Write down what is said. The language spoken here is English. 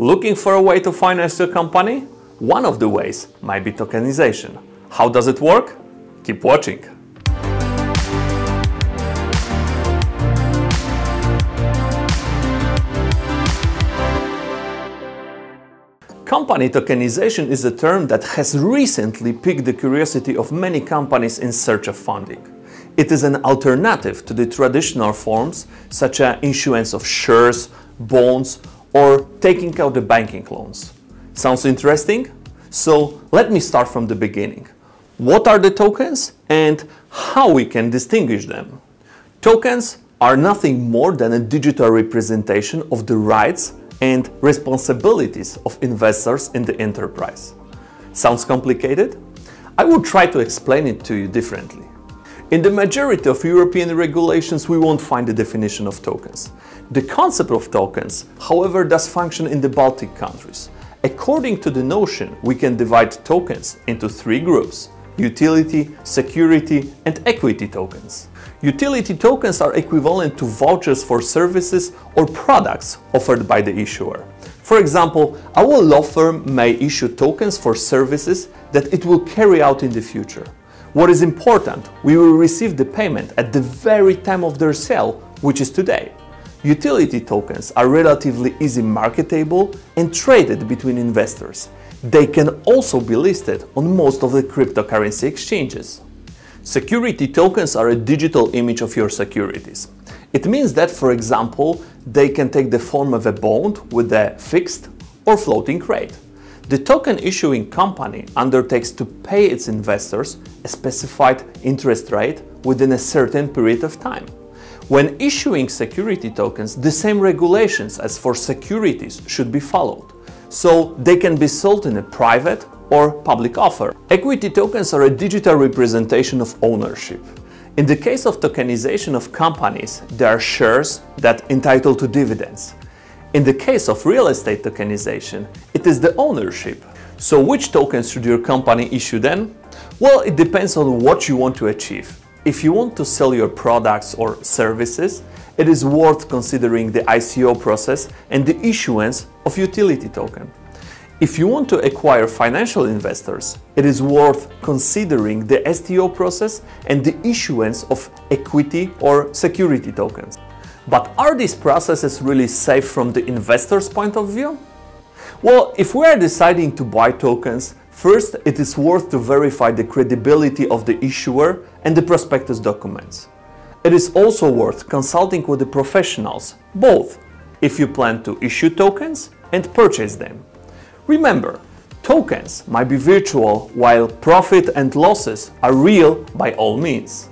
Looking for a way to finance your company? One of the ways might be tokenization. How does it work? Keep watching. Company tokenization is a term that has recently piqued the curiosity of many companies in search of funding. It is an alternative to the traditional forms such as issuance of shares, bonds, or taking out the banking loans. Sounds interesting? So let me start from the beginning. What are the tokens and how we can distinguish them? Tokens are nothing more than a digital representation of the rights and responsibilities of investors in the enterprise. Sounds complicated? I will try to explain it to you differently. In the majority of European regulations, we won't find the definition of tokens. The concept of tokens, however, does function in the Baltic countries. According to the notion, we can divide tokens into three groups: utility, security, and equity tokens. Utility tokens are equivalent to vouchers for services or products offered by the issuer. For example, our law firm may issue tokens for services that it will carry out in the future. What is important, we will receive the payment at the very time of their sale, which is today. Utility tokens are relatively easy marketable and traded between investors. They can also be listed on most of the cryptocurrency exchanges. Security tokens are a digital image of your securities. It means that, for example, they can take the form of a bond with a fixed or floating rate. The token issuing company undertakes to pay its investors a specified interest rate within a certain period of time. When issuing security tokens, the same regulations as for securities should be followed, so they can be sold in a private or public offer. Equity tokens are a digital representation of ownership. In the case of tokenization of companies, they are shares that entitle to dividends. In the case of real estate tokenization, it is the ownership. So which tokens should your company issue then? Well, it depends on what you want to achieve. If you want to sell your products or services, it is worth considering the ICO process and the issuance of utility token. If you want to acquire financial investors, it is worth considering the STO process and the issuance of equity or security tokens. But are these processes really safe from the investor's point of view? Well, if we are deciding to buy tokens, first it is worth to verify the credibility of the issuer and the prospectus documents. It is also worth consulting with the professionals, both if you plan to issue tokens and purchase them. Remember, tokens might be virtual while profit and losses are real by all means.